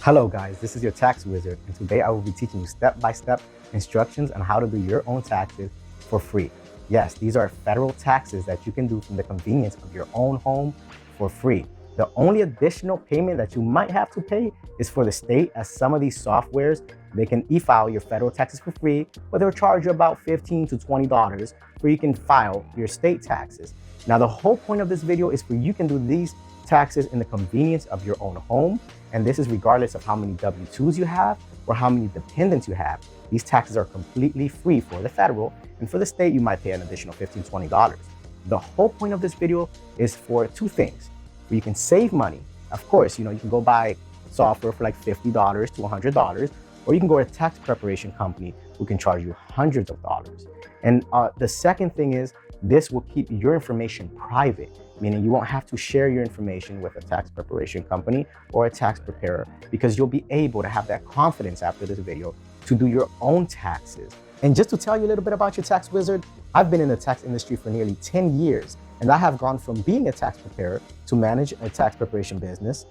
Hello guys, this is your tax wizard, and today I will be teaching you step-by-step instructions on how to do your own taxes for free. Yes, these are federal taxes that you can do from the convenience of your own home for free. The only additional payment that you might have to pay is for the state, as some of these softwares, they can e-file your federal taxes for free, but they'll charge you about $15 to $20 where you can file your state taxes. Now, the whole point of this video is for you can do these taxes in the convenience of your own home. And this is regardless of how many W-2s you have or how many dependents you have. These taxes are completely free for the federal, and for the state, you might pay an additional $15, $20. The whole point of this video is for two things. Where you can save money. Of course, you can go buy software for like $50 to $100, or you can go to a tax preparation company who can charge you hundreds of dollars. And the second thing is, this will keep your information private, meaning you won't have to share your information with a tax preparation company or a tax preparer, because you'll be able to have that confidence after this video to do your own taxes. And just to tell you a little bit about your tax wizard, I've been in the tax industry for nearly 10 years, and I have gone from being a tax preparer to manage a tax preparation business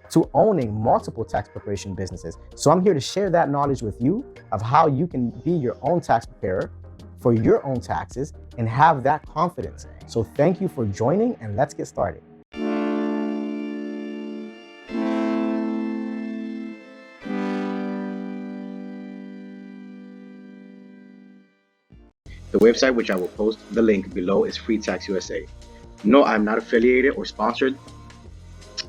to owning multiple tax preparation businesses. So I'm here to share that knowledge with you of how you can be your own tax preparer for your own taxes and have that confidence. So thank you for joining, and let's get started. The website, which I will post the link below, is Free Tax USA. No, I'm not affiliated or sponsored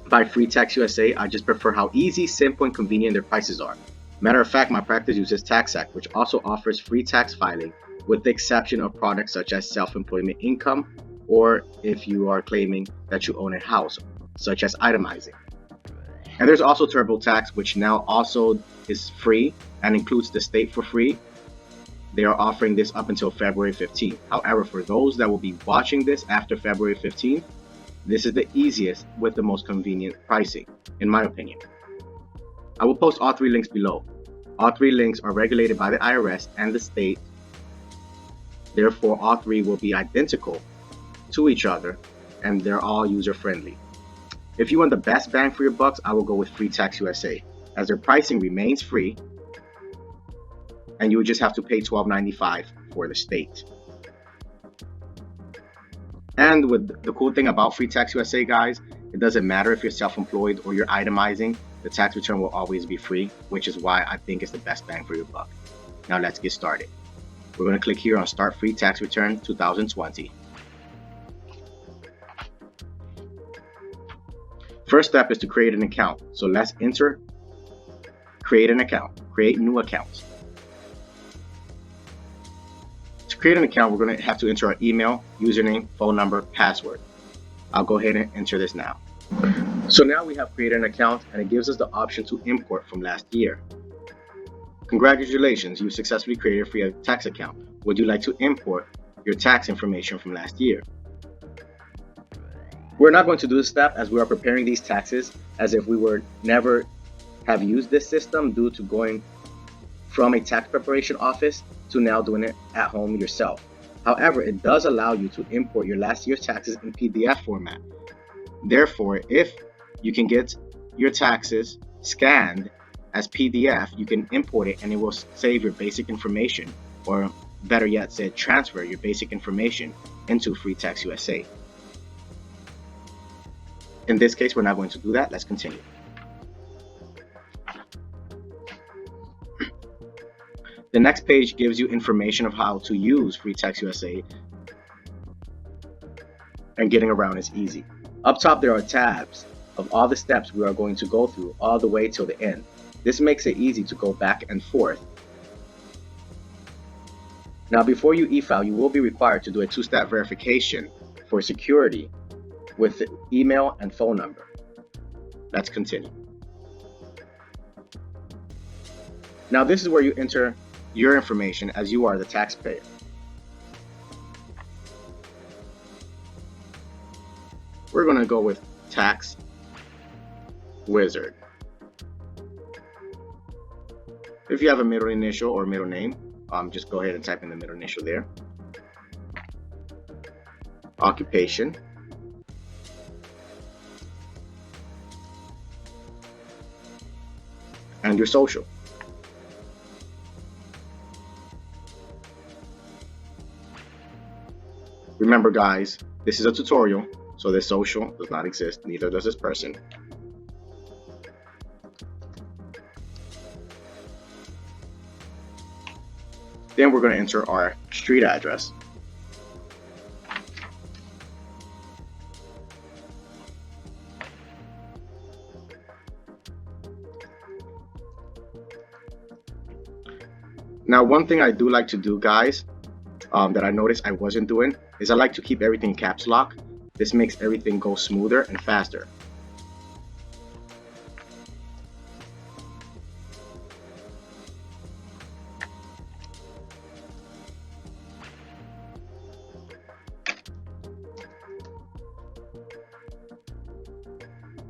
by Free Tax USA. I just prefer how easy, simple, and convenient their prices are. Matter of fact, my practice uses TaxAct, which also offers free tax filing, with the exception of products such as self-employment income, or if you are claiming that you own a house, such as itemizing. And there's also TurboTax, which now also is free and includes the state for free. They are offering this up until February 15th. However, for those that will be watching this after February 15th, this is the easiest with the most convenient pricing, in my opinion. I will post all three links below. All three links are regulated by the IRS and the state. Therefore, all three will be identical to each other, and they're all user-friendly. If you want the best bang for your bucks, I will go with Free Tax USA, as their pricing remains free, and you would just have to pay $12.95 for the state. And with the cool thing about Free Tax USA, guys, it doesn't matter if you're self-employed or you're itemizing, the tax return will always be free, which is why I think it's the best bang for your buck. Now let's get started. We're going to click here on Start Free Tax Return 2020. First step is to create an account. So let's enter create an account, create new account. To create an account, we're going to have to enter our email, username, phone number, password. I'll go ahead and enter this now. So now we have created an account, and it gives us the option to import from last year. Congratulations, you successfully created a free tax account. Would you like to import your tax information from last year? We're not going to do this step, as we are preparing these taxes as if we were never have used this system, due to going from a tax preparation office to now doing it at home yourself. However, it does allow you to import your last year's taxes in PDF format. Therefore, if you can get your taxes scanned as PDF, you can import it and it will save your basic information, or better yet said, transfer your basic information into Free Tax USA. In this case, we're not going to do that. Let's continue. The next page gives you information of how to use Free Tax USA, and getting around is easy. Up top, there are tabs of all the steps we are going to go through all the way till the end. This makes it easy to go back and forth. Now, before you e-file, you will be required to do a two-step verification for security with the email and phone number. Let's continue. Now, this is where you enter your information, as you are the taxpayer. We're going to go with Tax Wizard. If you have a middle initial or middle name, just go ahead and type in the middle initial there. Occupation. and your social. Remember guys, this is a tutorial, so this social does not exist, neither does this person. Then we're going to enter our street address. Now, one thing I do like to do, guys, that I noticed I wasn't doing, is I like to keep everything caps lock. This makes everything go smoother and faster.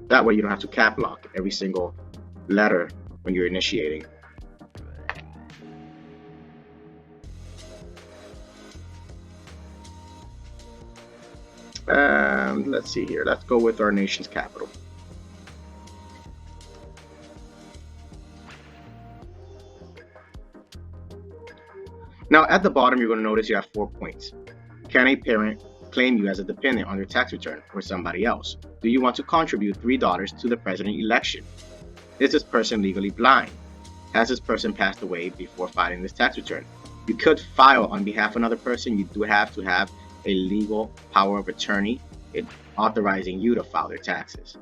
That way you don't have to cap lock every single letter when you're initiating. And let's see here, let's go with our nation's capital. Now at the bottom, you're going to notice you have 4 points. Can a parent claim you as a dependent on their tax return or somebody else? Do you want to contribute $3 to the president election? Is this person legally blind? Has this person passed away before filing this tax return? You could file on behalf of another person. You do have to have a legal power of attorney authorizing you to file their taxes.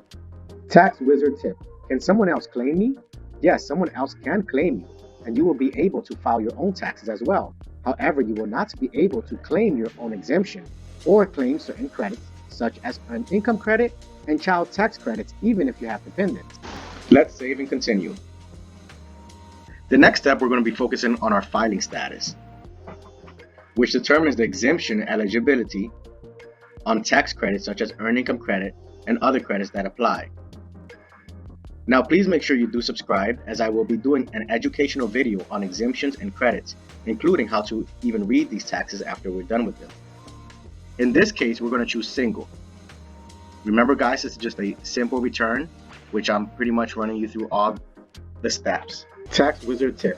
Tax wizard tip. Can someone else claim me? Yes, someone else can claim you, and you will be able to file your own taxes as well. However, you will not be able to claim your own exemption or claim certain credits such as earned income credit and child tax credits even if you have dependents. Let's save and continue. The next step, we're going to be focusing on our filing status, which determines the exemption eligibility on tax credits such as earned income credit and other credits that apply. Now please make sure you do subscribe, as I will be doing an educational video on exemptions and credits, including how to even read these taxes after we're done with them. In this case, we're going to choose single. Remember guys, this is just a simple return, which I'm pretty much running you through all the steps. Tax wizard tip.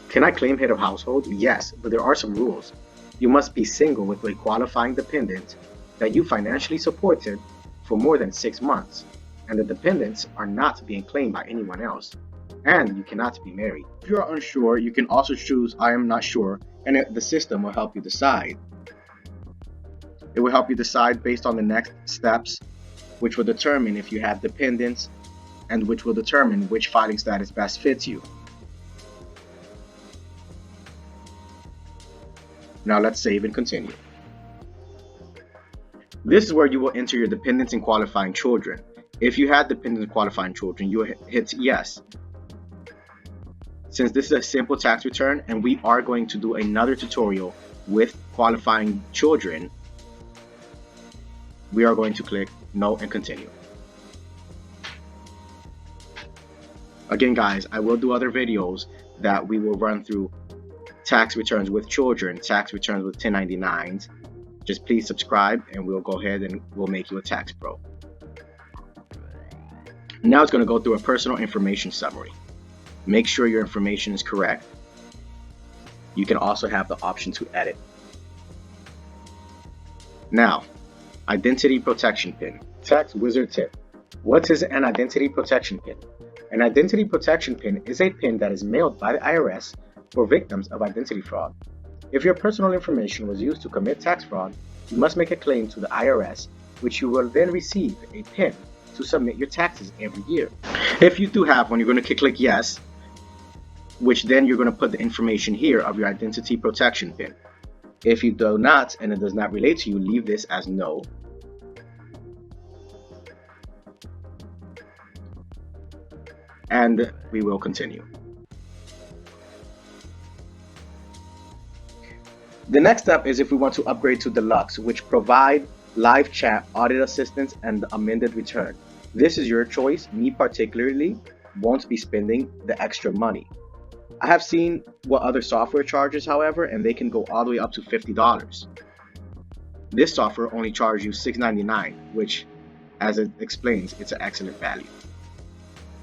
Can I claim head of household? Yes, but there are some rules. You must be single with a qualifying dependent that you financially supported for more than 6 months, and the dependents are not being claimed by anyone else, and you cannot be married. If you are unsure, you can also choose I am not sure, and the system will help you decide. It will help you decide based on the next steps, which will determine if you have dependents and which will determine which filing status best fits you. Now let's save and continue. This is where you will enter your dependents and qualifying children. If you had dependents and qualifying children, you will hit yes. Since this is a simple tax return and we are going to do another tutorial with qualifying children, we are going to click no and continue. Again guys, I will do other videos that we will run through tax returns with children, tax returns with 1099s. Just please subscribe and we'll go ahead and we'll make you a tax pro. Now it's going to go through a personal information summary. Make sure your information is correct. You can also have the option to edit. Now, identity protection pin. Tax wizard tip. What is an identity protection pin? An identity protection pin is a pin that is mailed by the IRS for victims of identity fraud. If your personal information was used to commit tax fraud, you must make a claim to the IRS, which you will then receive a pin to submit your taxes every year. If you do have one, you're going to click yes, which then you're going to put the information here of your identity protection pin. If you do not and it does not relate to you, leave this as no. And we will continue. The next step is if we want to upgrade to Deluxe, which provide live chat, audit assistance, and amended return. This is your choice. Me particularly won't be spending the extra money. I have seen what other software charges, however, and they can go all the way up to $50. This software only charges you $6.99, which, as it explains, it's an excellent value.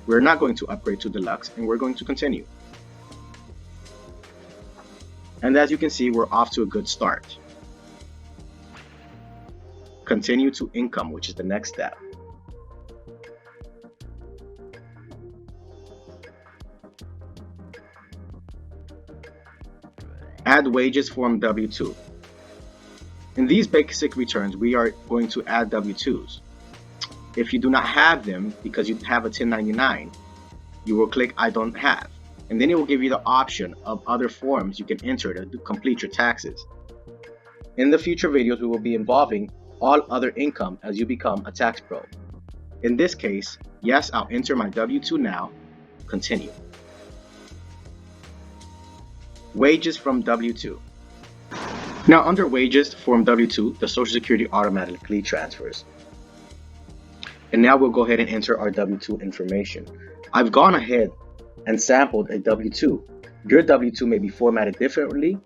We're not going to upgrade to deluxe, and we're going to continue. And as you can see, we're off to a good start. Continue to income, which is the next step. Add wages form W-2. In these basic returns, we are going to add W-2s. If you do not have them because you have a 1099, you will click I don't have, and then it will give you the option of other forms you can enter to complete your taxes. In the future videos, we will be involving all other income as you become a tax pro. In this case, yes, I'll enter my W-2 now. Continue. Wages from W-2. Now under wages form W-2, the Social Security automatically transfers. And now we'll go ahead and enter our W-2 information. I've gone ahead and sampled a W-2. Your W-2 may be formatted differently,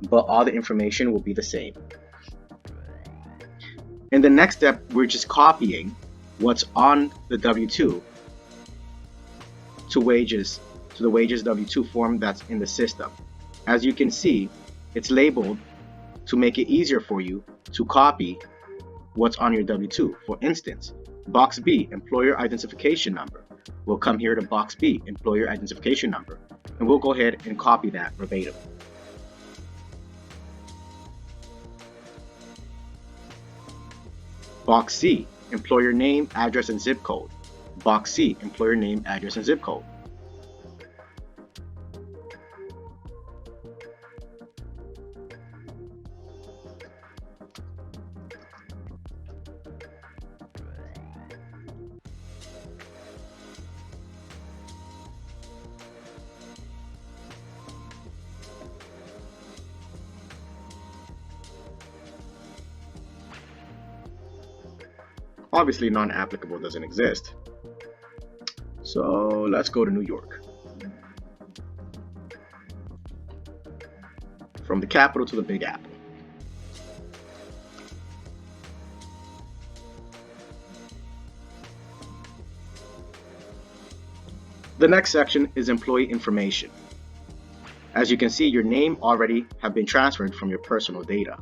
but all the information will be the same. In the next step, we're just copying what's on the W-2 to the wages W-2 form that's in the system. As you can see, it's labeled to make it easier for you to copy what's on your W-2. For instance, box B, employer identification number. We'll come here to box B, employer identification number, and we'll go ahead and copy that verbatim. Box C, employer name, address, and zip code. Box C, employer name, address, and zip code. Obviously, non-applicable doesn't exist. So let's go to New York. From the capital to the Big Apple. The next section is employee information. As you can see, your name already have been transferred from your personal data,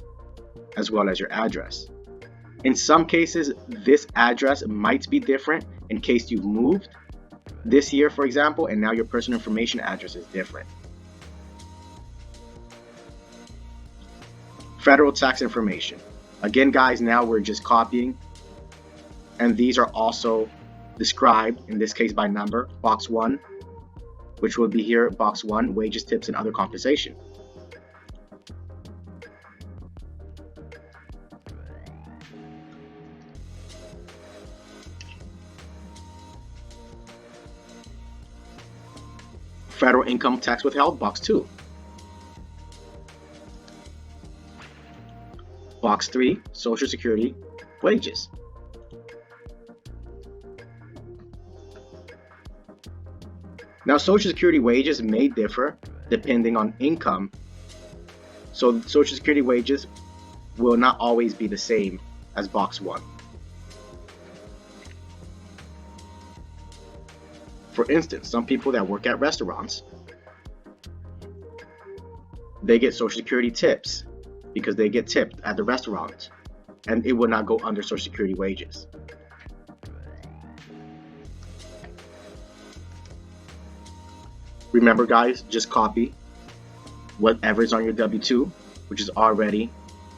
as well as your address. In some cases, this address might be different in case you've moved this year, for example, and now your personal information address is different. Federal tax information. Again, guys, now we're just copying, and these are also described, in this case by number. Box 1, which will be here, box 1, wages, tips, and other compensation. Federal income tax withheld, box 2. Box 3, Social Security wages. Now, Social Security wages may differ depending on income. So Social Security wages will not always be the same as box 1. For instance, some people that work at restaurants, they get Social Security tips because they get tipped at the restaurant, and it will not go under Social Security wages. Remember, guys, just copy whatever's on your W-2, which is already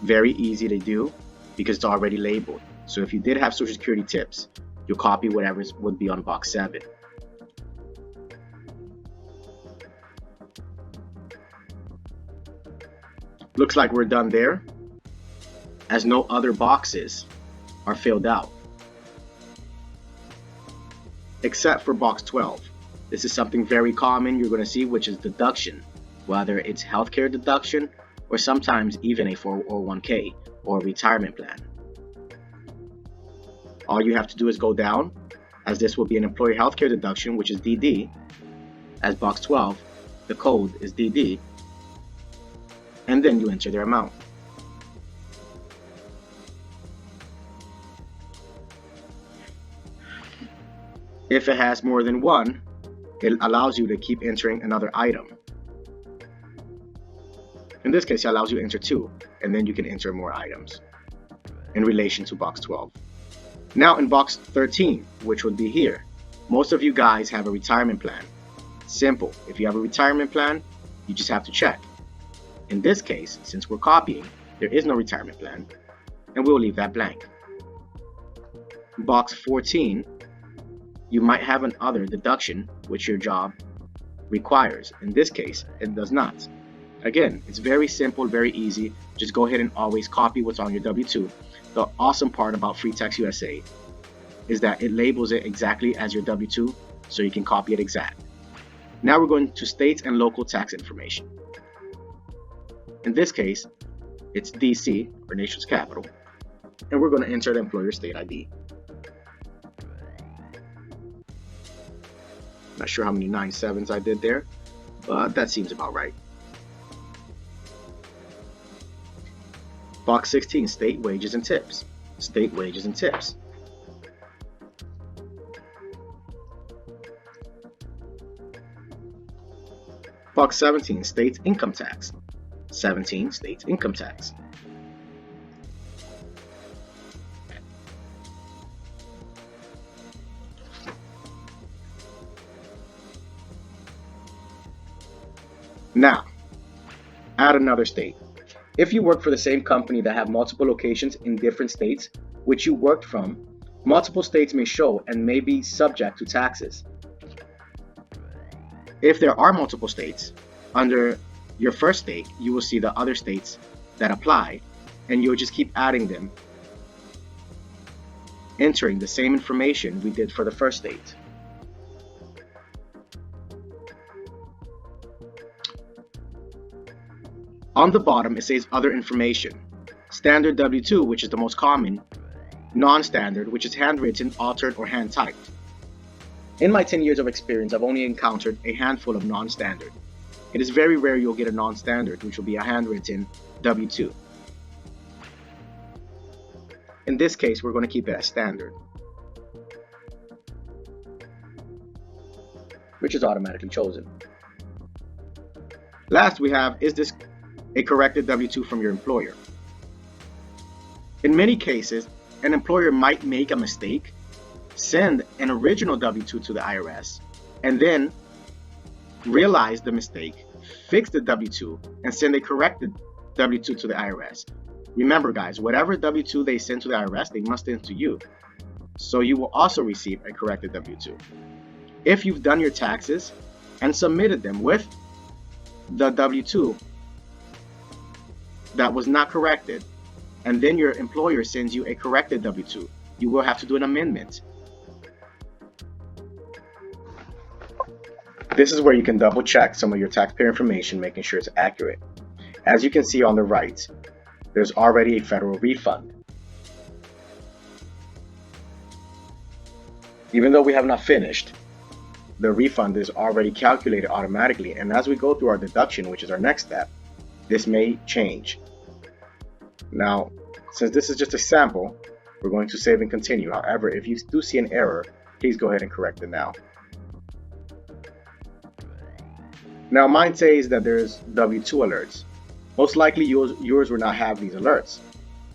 very easy to do because it's already labeled. So if you did have Social Security tips, you'll copy whatever would be on box 7. Looks like we're done there, as no other boxes are filled out, except for box 12. This is something very common you're going to see, which is deduction, whether it's healthcare deduction or sometimes even a 401k or retirement plan. All you have to do is go down, as this will be an employer healthcare deduction, which is DD, as box 12, the code is DD, and then you enter their amount. If it has more than one, it allows you to keep entering another item. In this case, it allows you to enter 2, and then you can enter more items in relation to box 12. Now in box 13, which would be here, most of you guys have a retirement plan. Simple. If you have a retirement plan, you just have to check. In this case, since we're copying, there is no retirement plan, and we'll leave that blank. Box 14, you might have an other deduction which your job requires. In this case, it does not. Again, it's very simple, very easy. Just go ahead and always copy what's on your W-2. The awesome part about Free Tax USA is that it labels it exactly as your W-2, so you can copy it exact. Now we're going to states and local tax information. In this case, it's DC, or nation's capital, and we're going to enter the employer state ID. Not sure how many 9/7s I did there, but that seems about right. Box 16, state wages and tips. State wages and tips. Box 17, states income tax. 17, states income tax. Now, add another state. If you work for the same company that have multiple locations in different states which you worked from, multiple states may show and may be subject to taxes. If there are multiple states, under your first state, you will see the other states that apply, and you'll just keep adding them, entering the same information we did for the first state. On the bottom, it says other information. Standard W-2, which is the most common. Non-standard, which is handwritten, altered, or hand-typed. In my 10 years of experience, I've only encountered a handful of non-standard. It is very rare you'll get a non-standard, which will be a handwritten W-2. In this case, we're going to keep it as standard, which is automatically chosen. Last we have, is this a corrected W-2 from your employer? In many cases, an employer might make a mistake, send an original W-2 to the IRS, and then realize the mistake, fix the W-2, and send a corrected W-2 to the IRS. Remember guys, whatever W-2 they send to the IRS, they must send to you. So you will also receive a corrected W-2. If you've done your taxes and submitted them with the W-2 that was not corrected, and then your employer sends you a corrected W-2, you will have to do an amendment. This is where you can double check some of your taxpayer information, making sure it's accurate. As you can see on the right, there's already a federal refund. Even though we have not finished, the refund is already calculated automatically, and as we go through our deduction, which is our next step, this may change. Now, since this is just a sample, we're going to save and continue. However, if you do see an error, please go ahead and correct it now. Now, mine says that there's W-2 alerts. Most likely yours will not have these alerts.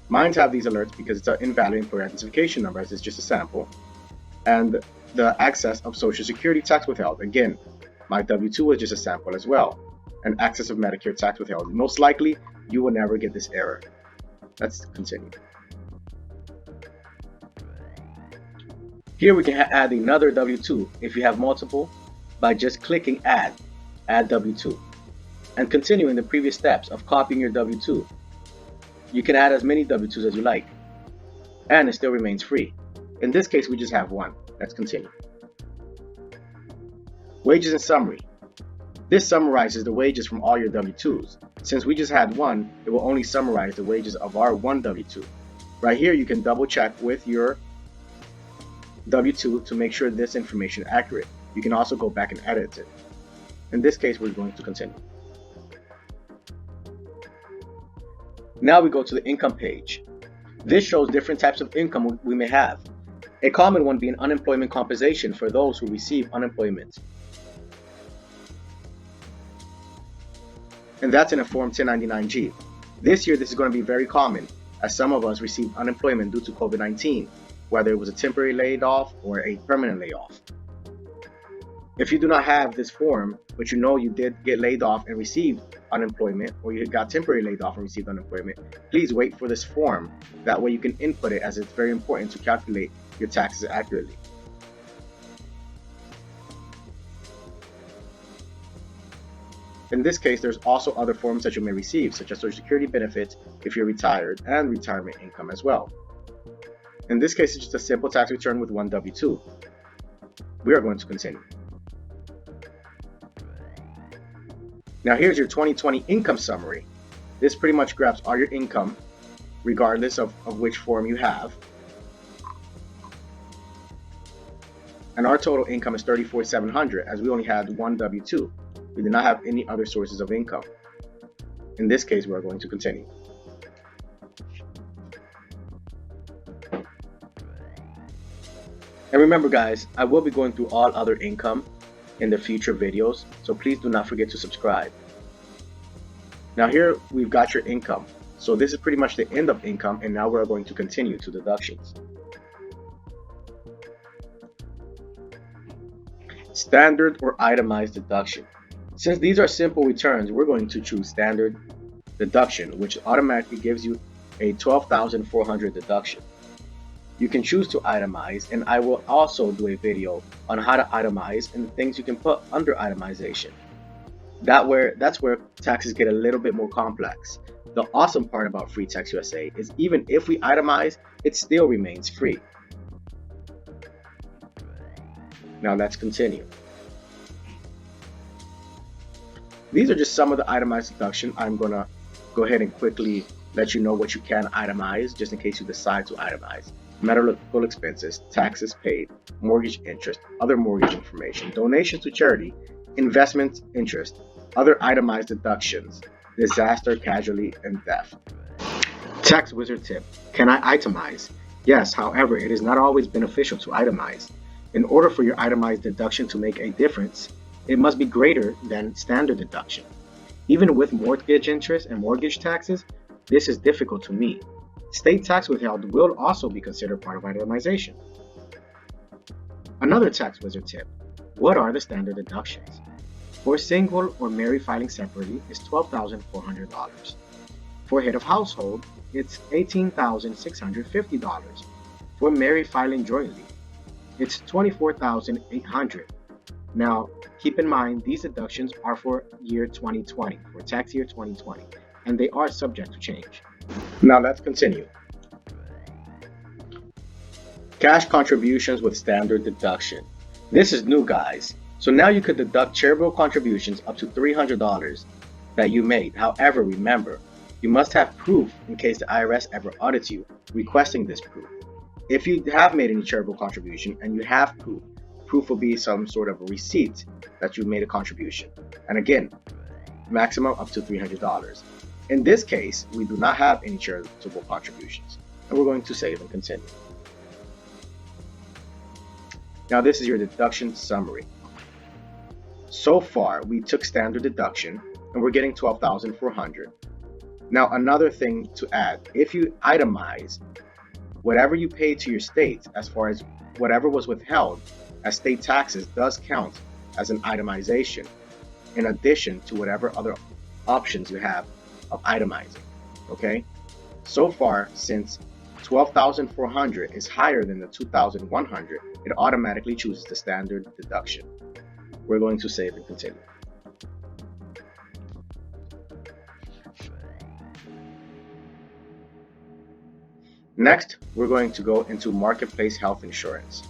Mine have these alerts because it's an invalid employer identification number, as it's just a sample, and the excess of Social Security tax withheld. Again, my W-2 is just a sample as well, and excess of Medicare tax withheld. Most likely, you will never get this error. Let's continue. Here we can add another W-2 if you have multiple by just clicking Add W-2, and continuing the previous steps of copying your W-2. You can add as many W-2s as you like, and it still remains free. In this case, we just have one. Let's continue. Wages and summary. This summarizes the wages from all your W-2s. Since we just had one, it will only summarize the wages of our one W-2. Right here, you can double check with your W-2 to make sure this information is accurate. You can also go back and edit it. In this case, we're going to continue. Now we go to the income page. This shows different types of income we may have. A common one being unemployment compensation for those who receive unemployment. And that's in a Form 1099-G. This year, this is going to be very common, as some of us received unemployment due to COVID-19, whether it was a temporary layoff or a permanent layoff. If you do not have this form, but you know you did get laid off and received unemployment, or you got temporarily laid off and received unemployment, please wait for this form. That way you can input it, as it's very important to calculate your taxes accurately. In this case, there's also other forms that you may receive, such as Social Security benefits if you're retired, and retirement income as well. In this case, it's just a simple tax return with one W-2. We are going to continue. Now here's your 2020 income summary. This pretty much grabs all your income, regardless of which form you have. And our total income is $34,700, as we only had one W-2. We did not have any other sources of income. In this case, we are going to continue. And remember guys, I will be going through all other income in the future videos, so please do not forget to subscribe. Now here we've got your income. So this is pretty much the end of income, and now we're going to continue to deductions. Standard or itemized deduction. Since these are simple returns, we're going to choose standard deduction, which automatically gives you a $12,400 deduction. You can choose to itemize, and I will also do a video on how to itemize and things you can put under itemization. That's where taxes get a little bit more complex. The awesome part about Free Tax USA is even if we itemize, it still remains free. Now let's continue. These are just some of the itemized deduction. I'm gonna go ahead and quickly let you know what you can itemize, just in case you decide to itemize. Medical expenses, taxes paid, mortgage interest, other mortgage information, donations to charity, investment interest, other itemized deductions, disaster, casualty, and theft. Tax wizard tip: can I itemize? Yes, however, it is not always beneficial to itemize. In order for your itemized deduction to make a difference, it must be greater than standard deduction. Even with mortgage interest and mortgage taxes, this is difficult to meet. State tax withheld will also be considered part of itemization. Another tax wizard tip: what are the standard deductions? For single or married filing separately, it's $12,400. For head of household, it's $18,650. For married filing jointly, it's $24,800. Now, keep in mind these deductions are for year 2020, for tax year 2020, and they are subject to change. Now let's continue. Cash contributions with standard deduction. This is new, guys. So now you could deduct charitable contributions up to $300 that you made. However, remember, you must have proof in case the IRS ever audits you, requesting this proof. If you have made any charitable contribution and you have proof will be some sort of a receipt that you made a contribution. And again, maximum up to $300. In this case, we do not have any charitable contributions, and we're going to save and continue. Now this is your deduction summary. So far, we took standard deduction, and we're getting $12,400. Now another thing to add, if you itemize, whatever you pay to your state, as far as whatever was withheld as state taxes, does count as an itemization, in addition to whatever other options you have of itemizing. Okay, so far, since $12,400 is higher than the $2,100, it automatically chooses the standard deduction. We're going to save and continue. Next, we're going to go into marketplace health insurance.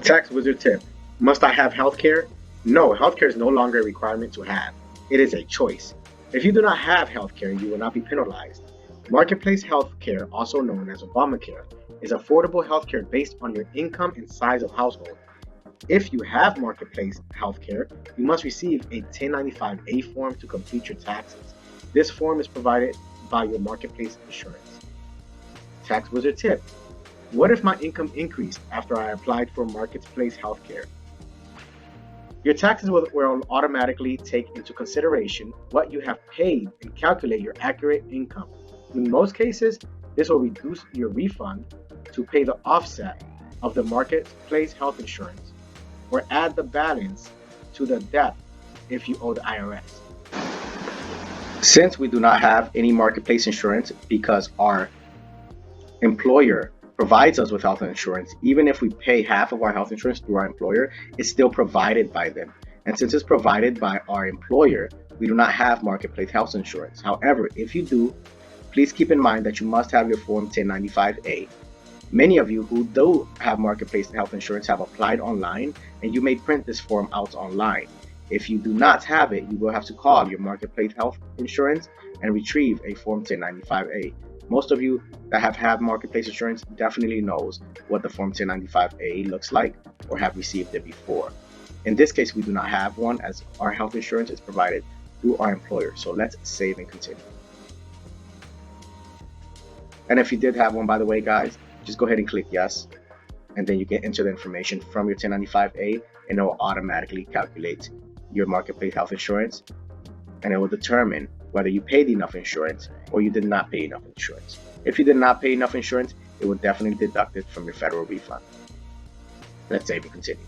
Tax wizard tip: must I have healthcare? No, healthcare is no longer a requirement to have. It is a choice. If you do not have healthcare, you will not be penalized. Marketplace healthcare, also known as Obamacare, is affordable healthcare based on your income and size of household. If you have marketplace healthcare, you must receive a 1095-A form to complete your taxes. This form is provided by your marketplace insurance. Tax wizard tip: What if my income increased after I applied for marketplace healthcare? Your taxes will automatically take into consideration what you have paid and calculate your accurate income. In most cases, this will reduce your refund to pay the offset of the marketplace health insurance or add the balance to the debt if you owe the IRS. Since we do not have any marketplace insurance because our employer provides us with health insurance, even if we pay half of our health insurance through our employer, it's still provided by them. And since it's provided by our employer, we do not have marketplace health insurance. However, if you do, please keep in mind that you must have your Form 1095A. Many of you who do have marketplace health insurance have applied online, and you may print this form out online. If you do not have it, you will have to call your marketplace health insurance and retrieve a Form 1095A. Most of you that have had marketplace insurance definitely knows what the Form 1095A looks like or have received it before. In this case, we do not have one as our health insurance is provided through our employer. So let's save and continue. And if you did have one, by the way, guys, just go ahead and click yes. And then you can enter the information from your 1095A and it will automatically calculate your marketplace health insurance. And it will determine whether you paid enough insurance or you did not pay enough insurance. If you did not pay enough insurance, it will definitely deduct it from your federal refund. Let's save and continue.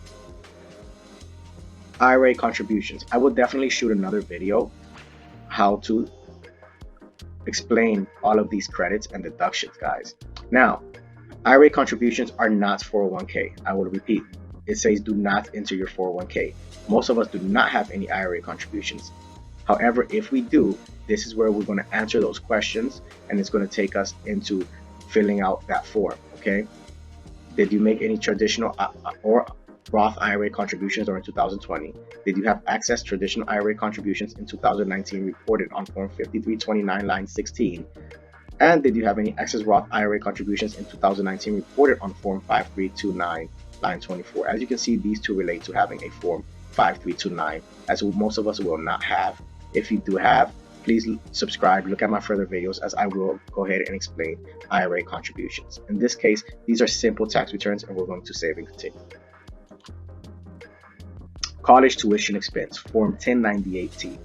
IRA contributions. I will definitely shoot another video how to explain all of these credits and deductions, guys. Now, IRA contributions are not 401k. I will repeat. It says do not enter your 401k. Most of us do not have any IRA contributions. However, if we do, this is where we're going to answer those questions, and it's going to take us into filling out that form, okay? Did you make any traditional or Roth IRA contributions during 2020? Did you have access traditional IRA contributions in 2019 reported on Form 5329, line 16? And did you have any excess Roth IRA contributions in 2019 reported on Form 5329, line 24? As you can see, these two relate to having a Form 5329, as most of us will not have. If you do have, please subscribe, look at my further videos, as I will go ahead and explain IRA contributions. In this case, these are simple tax returns, and we're going to save and continue. College tuition expense, Form 1098T.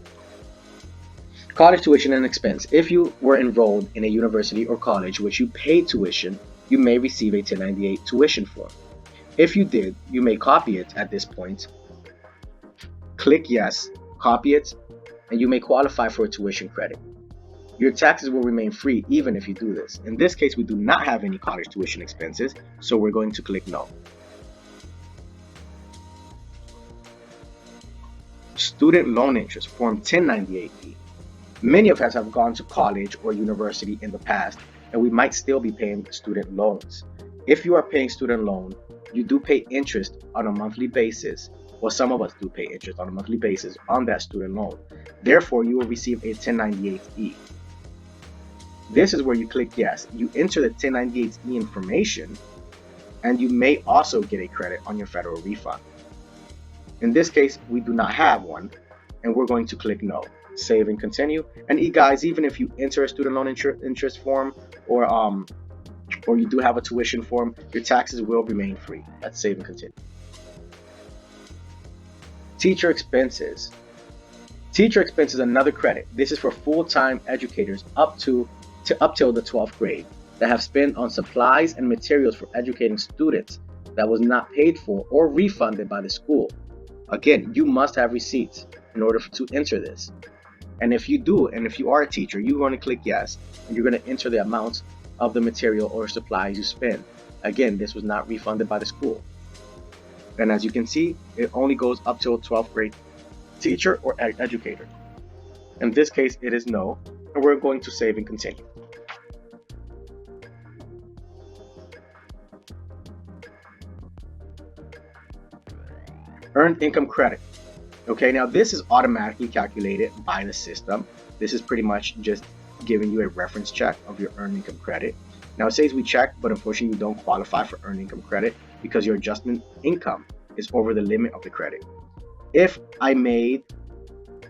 College tuition and expense. If you were enrolled in a university or college which you paid tuition, you may receive a 1098 tuition form. If you did, you may copy it at this point. Click yes, copy it, and you may qualify for a tuition credit. Your taxes will remain free even if you do this. In this case, we do not have any college tuition expenses, so we're going to click no. Student loan interest, Form 1098E. Many of us have gone to college or university in the past, and we might still be paying student loans. If you are paying student loan, you do pay interest on a monthly basis. Well, some of us do pay interest on a monthly basis on that student loan. Therefore, you will receive a 1098E. This is where you click yes. You enter the 1098E information, and you may also get a credit on your federal refund. In this case, we do not have one, and we're going to click no. Save and continue. And guys, even if you enter a student loan interest form or you do have a tuition form, your taxes will remain free. Let's save and continue. Teacher expenses. Teacher expenses is another credit. This is for full-time educators up till the 12th grade that have spent on supplies and materials for educating students that was not paid for or refunded by the school. Again, you must have receipts in order to enter this. And if you do, and if you are a teacher, you're going to click yes, and you're going to enter the amount of the material or supplies you spend. Again, this was not refunded by the school. And as you can see, it only goes up till 12th grade teacher or educator. In this case, it is no, and we're going to save and continue. Earned income credit. Okay, now this is automatically calculated by the system. This is pretty much just giving you a reference check of your earned income credit. Now it says we checked, but unfortunately you don't qualify for earned income credit because your adjustment income is over the limit of the credit. If I made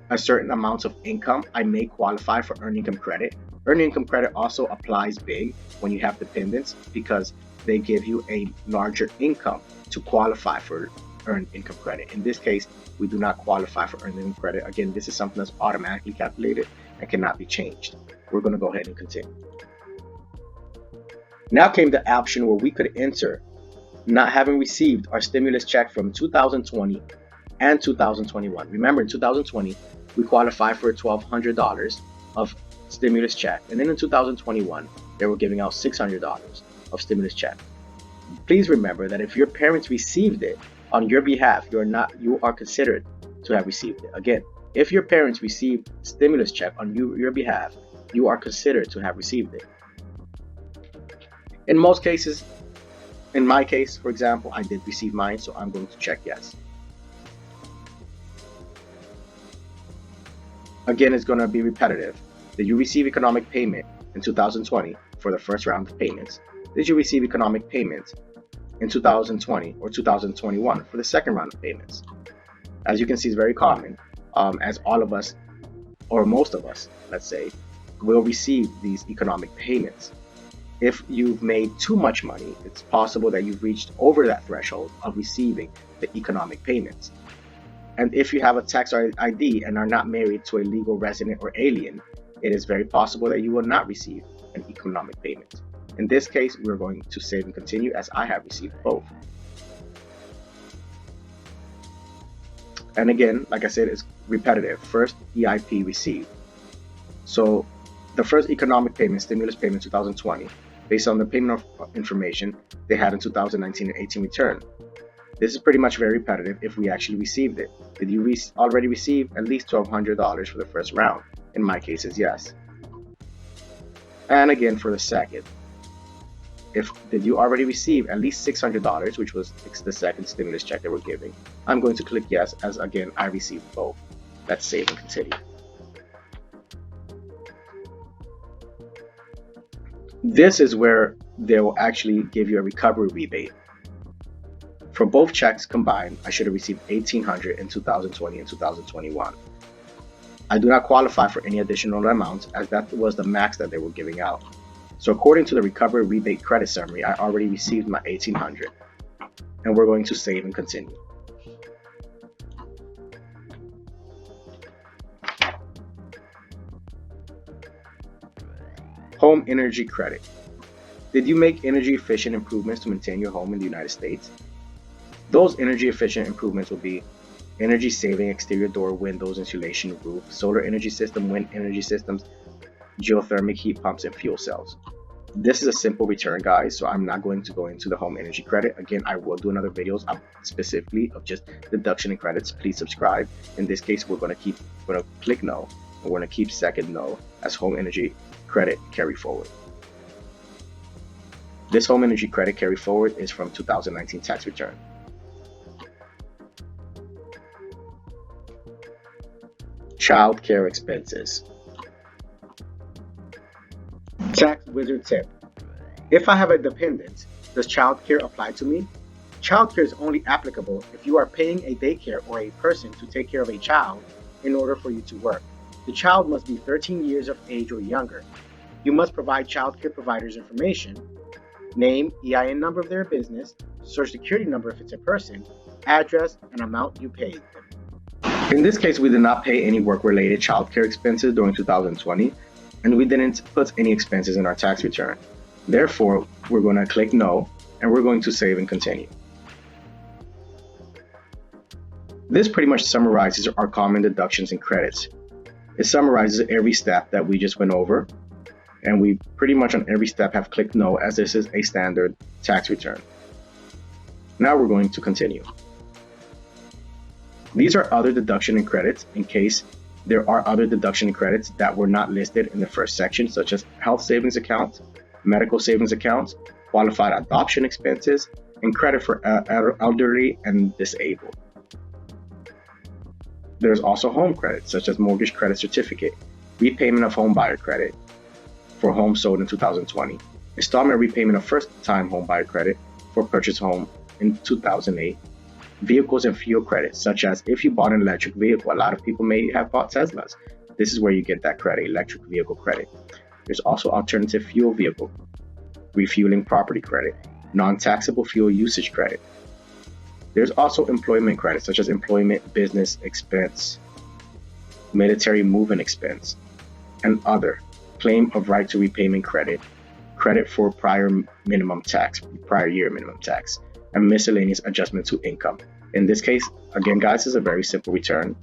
a certain amount of income, I may qualify for earned income credit. Earned income credit also applies big when you have dependents because they give you a larger income to qualify for earned income credit. In this case, we do not qualify for earned income credit. Again, this is something that's automatically calculated and cannot be changed. We're going to go ahead and continue. Now came the option where we could enter not having received our stimulus check from 2020 and 2021. Remember, in 2020, we qualified for $1,200 of stimulus check. And then in 2021, they were giving out $600 of stimulus check. Please remember that if your parents received it on your behalf, you are considered to have received it. Again, if your parents received stimulus check on your behalf, you are considered to have received it. In most cases, in my case, for example, I did receive mine, so I'm going to check yes. Again, it's going to be repetitive. Did you receive economic payment in 2020 for the first round of payments? Did you receive economic payments in 2020 or 2021 for the second round of payments? As you can see, it's very common, as all of us, or most of us, let's say, will receive these economic payments. If you've made too much money, it's possible that you've reached over that threshold of receiving the economic payments. And if you have a tax ID and are not married to a legal resident or alien, it is very possible that you will not receive an economic payment. In this case, we're going to save and continue, as I have received both. And again, like I said, it's repetitive. First, EIP received. So the first economic payment, stimulus payment 2020, based on the payment of information they had in 2019 and 18 return. This is pretty much very repetitive if we actually received it. Did you already receive at least $1,200 for the first round? In my case, is yes. And again, for the second, did you already receive at least $600, which was the second stimulus check that we're giving? I'm going to click yes, as again, I received both. Let's save and continue. This is where they will actually give you a recovery rebate. For both checks combined, I should have received $1,800 in 2020 and 2021. I do not qualify for any additional amounts, as that was the max that they were giving out. So according to the recovery rebate credit summary, I already received my $1,800. And we're going to save and continue. Home energy credit. Did you make energy efficient improvements to maintain your home in the United States? Those energy efficient improvements will be energy saving exterior door, windows, insulation, roof, solar energy system, wind energy systems, geothermal heat pumps, and fuel cells. This is a simple return, guys, so I'm not going to go into the home energy credit. Again, I will do another videos specifically of just deduction and credits. Please subscribe. In this case, we're going to click no, and we're going to keep second no as home energy credit carry forward. This home energy credit carry forward is from 2019 tax return. Child care expenses. Tax wizard tip. If I have a dependent, does child care apply to me? Child care is only applicable if you are paying a daycare or a person to take care of a child in order for you to work. The child must be 13 years of age or younger. You must provide child care providers information, name, EIN number of their business, social security number if it's a person, address, and amount you paid them. In this case, we did not pay any work-related child care expenses during 2020, and we didn't put any expenses in our tax return. Therefore, we're going to click no, and we're going to save and continue. This pretty much summarizes our common deductions and credits. It summarizes every step that we just went over, and we pretty much on every step have clicked no, as this is a standard tax return. Now we're going to continue. These are other deduction and credits in case there are other deduction and credits that were not listed in the first section, such as health savings accounts, medical savings accounts, qualified adoption expenses, and credit for elderly and disabled. There's also home credits, such as mortgage credit certificate, repayment of home buyer credit for homes sold in 2020, installment repayment of first-time home buyer credit for purchased home in 2008, vehicles and fuel credits, such as if you bought an electric vehicle. A lot of people may have bought Teslas. This is where you get that credit, electric vehicle credit. There's also alternative fuel vehicle, refueling property credit, non-taxable fuel usage credit. There's also employment credits such as employment business expense, military movement expense, and other. Claim of right to repayment credit, credit for prior year minimum tax, and miscellaneous adjustment to income. In this case, again, guys, is a very simple return.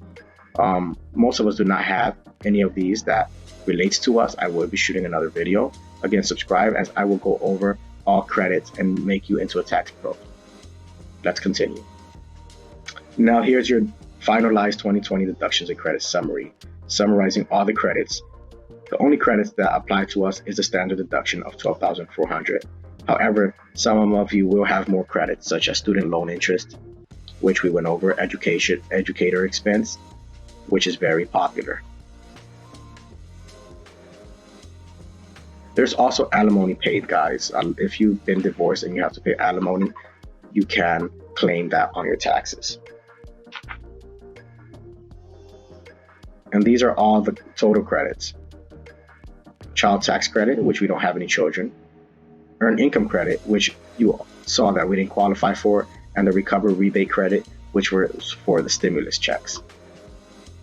Most of us do not have any of these that relates to us. I will be shooting another video. Again, subscribe as I will go over all credits and make you into a tax pro. Let's continue. Now here's your finalized 2020 deductions and credits summary, summarizing all the credits. The only credits that apply to us is the standard deduction of $12,400. However, some of you will have more credits, such as student loan interest, which we went over, educator expense, which is very popular. There's also alimony paid, guys. If you've been divorced and you have to pay alimony, you can claim that on your taxes. And these are all the total credits. Child tax credit, which we don't have any children. Earned income credit, which you saw that we didn't qualify for, and the recovery rebate credit, which was for the stimulus checks.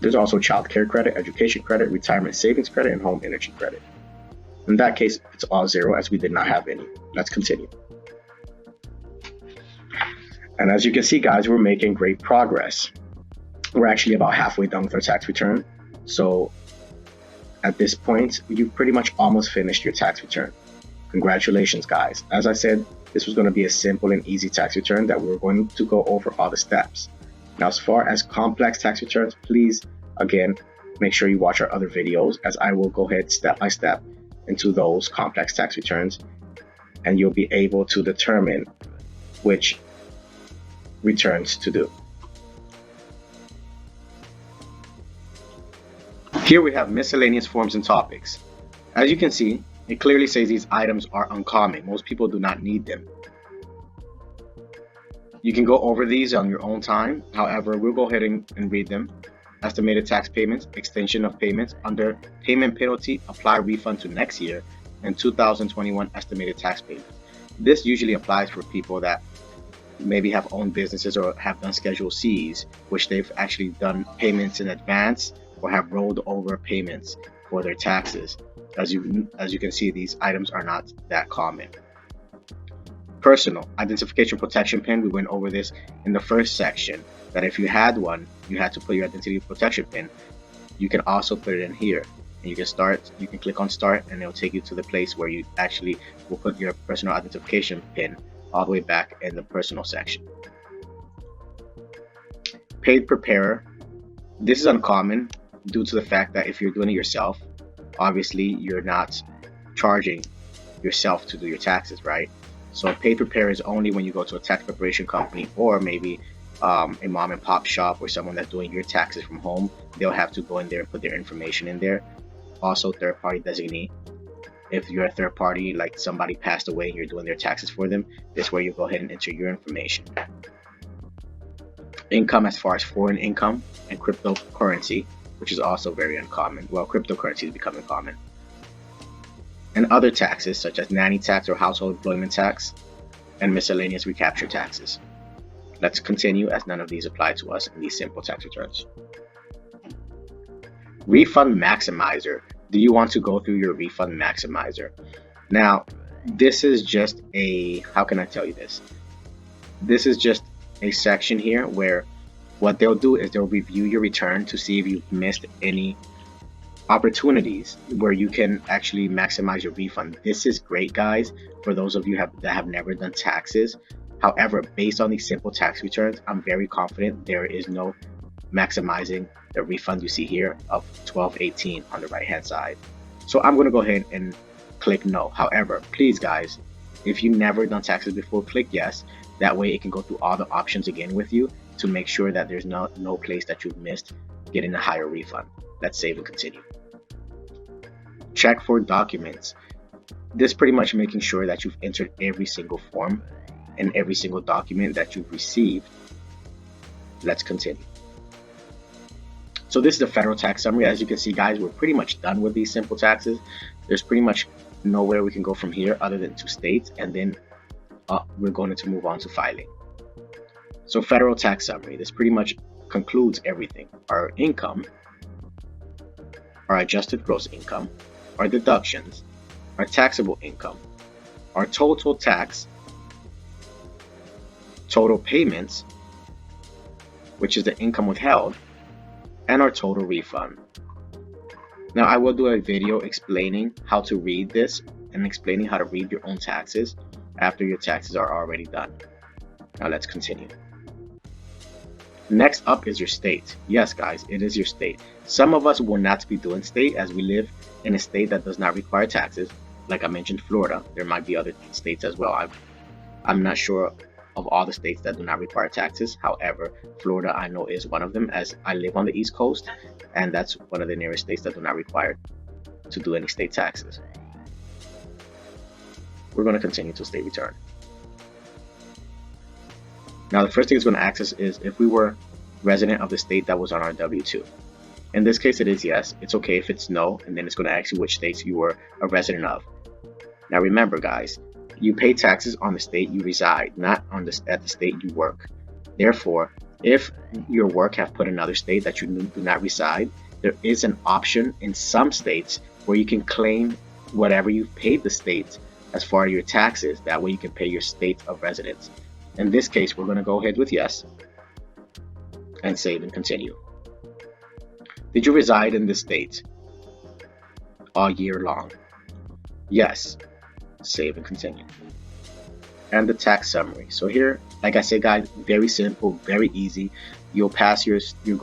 There's also child care credit, education credit, retirement savings credit, and home energy credit. In that case, it's all zero as we did not have any. Let's continue. And as you can see, guys, we're making great progress. We're actually about halfway done with our tax return. So at this point, you've pretty much almost finished your tax return. Congratulations, guys. As I said, this was going to be a simple and easy tax return that we were going to go over all the steps. Now, as far as complex tax returns, please, again, make sure you watch our other videos as I will go ahead step by step into those complex tax returns, and you'll be able to determine which returns to do. Here we have miscellaneous forms and topics. As you can see, it clearly says these items are uncommon. Most people do not need them. You can go over these on your own time. However, we'll go ahead and read them. Estimated tax payments, extension of payments under payment penalty, apply refund to next year, and 2021 estimated tax payments. This usually applies for people that maybe have owned businesses or have done Schedule Cs, which they've actually done payments in advance or have rolled over payments for their taxes. As you can see, these items are not that common. Personal identification protection pin, we went over this in the first section, that if you had one, you had to put your identity protection pin. You can also put it in here, and you can click on start, and it'll take you to the place where you actually will put your personal identification pin all the way back in the personal section. Paid preparer, this is uncommon due to the fact that if you're doing it yourself, obviously you're not charging yourself to do your taxes, right? So paid preparer is only when you go to a tax preparation company or maybe a mom and pop shop or someone that's doing your taxes from home. They'll have to go in there and put their information in there. Also third party designee. If you're a third party, like somebody passed away and you're doing their taxes for them, this is where you go ahead and enter your information. Income as far as foreign income and cryptocurrency, which is also very uncommon. Well, cryptocurrency is becoming common. And other taxes such as nanny tax or household employment tax and miscellaneous recapture taxes. Let's continue as none of these apply to us in these simple tax returns. Refund Maximizer. Do you want to go through your Refund Maximizer? Now, this is just how can I tell you this? This is just a section here where what they'll do is they'll review your return to see if you've missed any opportunities where you can actually maximize your refund. This is great, guys, for those of you that have never done taxes. However, based on these simple tax returns, I'm very confident there is no maximizing the refund you see here of $12.18 on the right hand side. So I'm going to go ahead and click no. However, please, guys, if you've never done taxes before, click yes. That way it can go through all the options again with you to make sure that there's no place that you've missed getting a higher refund. Let's save and continue. Check for documents. This pretty much making sure that you've entered every single form and every single document that you've received. Let's continue. So this is the federal tax summary. As you can see, guys, we're pretty much done with these simple taxes. There's pretty much nowhere we can go from here other than to states, and then we're going to move on to filing. So federal tax summary, this pretty much concludes everything. Our income, our adjusted gross income, our deductions, our taxable income, our total tax, total payments, which is the income withheld, and our total refund. Now I will do a video explaining how to read this and explaining how to read your own taxes after your taxes are already done. Now let's continue. Next up is your state. Yes, guys, it is your state. Some of us will not be doing state as we live in a state that does not require taxes. Like I mentioned, Florida. There might be other states as well. I'm not sure of all the states that do not require taxes. However, Florida I know is one of them, as I live on the East Coast, and that's one of the nearest states that do not require to do any state taxes. We're going to continue to state return. Now the first thing it's going to ask us is if we were resident of the state that was on our W-2. In this case it is yes. It's okay if it's no, and then it's going to ask you which states you were a resident of. Now remember guys, you pay taxes on the state you reside, not at the state you work. Therefore, if your work have put another state that you do not reside, there is an option in some states where you can claim whatever you've paid the state as far as your taxes. That way you can pay your state of residence. In this case, we're going to go ahead with yes and save and continue. Did you reside in this state all year long? Yes. Save and continue. And the tax summary. So here, like I said guys, very simple, very easy. You'll go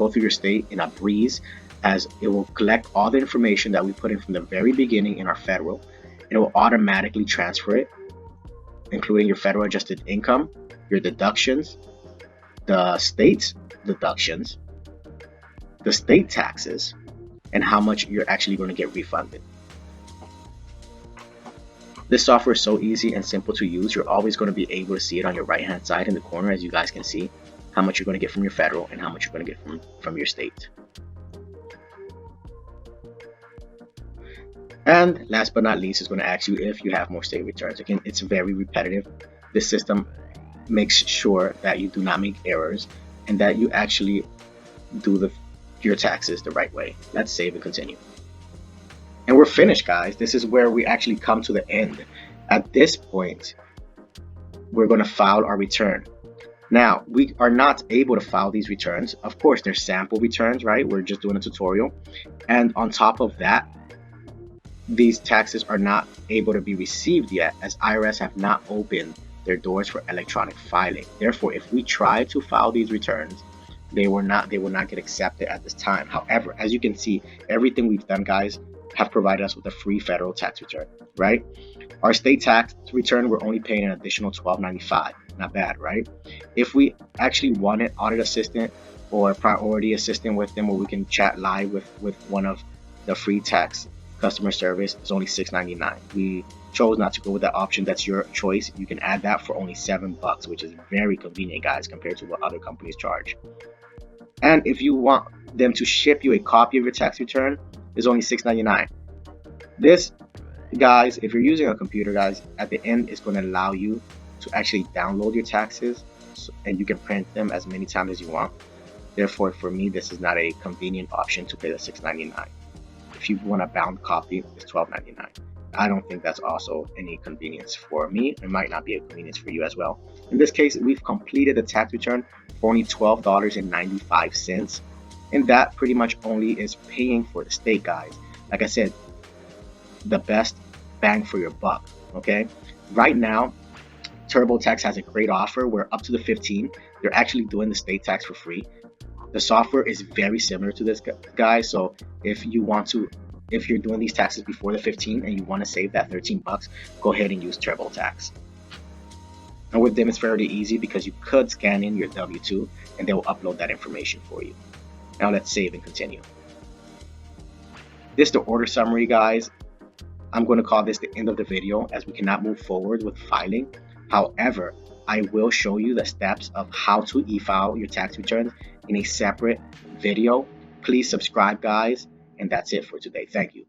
through your state in a breeze, as it will collect all the information that we put in from the very beginning in our federal, and it will automatically transfer it, including your federal adjusted income, your deductions, the state's deductions, the state taxes, and how much you're actually going to get refunded. This software is so easy and simple to use. You're always going to be able to see it on your right hand side in the corner, as you guys can see how much you're going to get from your federal and how much you're going to get from your state. And last but not least, it's going to ask you if you have more state returns. Again, it's very repetitive. This system makes sure that you do not make errors and that you actually do your taxes the right way. Let's save and continue. And we're finished, guys. This is where we actually come to the end. At this point, we're going to file our return. Now, we are not able to file these returns. Of course, they're sample returns, right? We're just doing a tutorial. And on top of that, these taxes are not able to be received yet, as IRS have not opened their doors for electronic filing. Therefore, if we try to file these returns, they will not get accepted at this time. However, as you can see, everything we've done, guys, have provided us with a free federal tax return, right? Our state tax return, we're only paying an additional $12.95. Not bad, right? If we actually wanted audit assistant or priority assistant with them, where we can chat live with one of the free tax customer service, it's only $6.99. We chose not to go with that option. That's your choice. You can add that for only $7, which is very convenient, guys, compared to what other companies charge. And if you want them to ship you a copy of your tax return, it's only $6.99. This, guys, if you're using a computer, guys, at the end, it's going to allow you to actually download your taxes, and you can print them as many times as you want. Therefore, for me, this is not a convenient option to pay the $6.99. If you want a bound copy, it's $12.99. I don't think that's also any convenience for me. It might not be a convenience for you as well. In this case, we've completed the tax return for only $12.95. And that pretty much only is paying for the state, guys. Like I said, the best bang for your buck, okay? Right now, TurboTax has a great offer where up to the 15th, they're actually doing the state tax for free. The software is very similar to this, guys. So if you're doing these taxes before the 15th and you want to save that $13, go ahead and use TurboTax. And with them, it's fairly easy because you could scan in your W-2 and they will upload that information for you. Now let's save and continue. This is the order summary, guys. I'm going to call this the end of the video, as we cannot move forward with filing. However, I will show you the steps of how to e-file your tax returns in a separate video. Please subscribe, guys. And that's it for today. Thank you.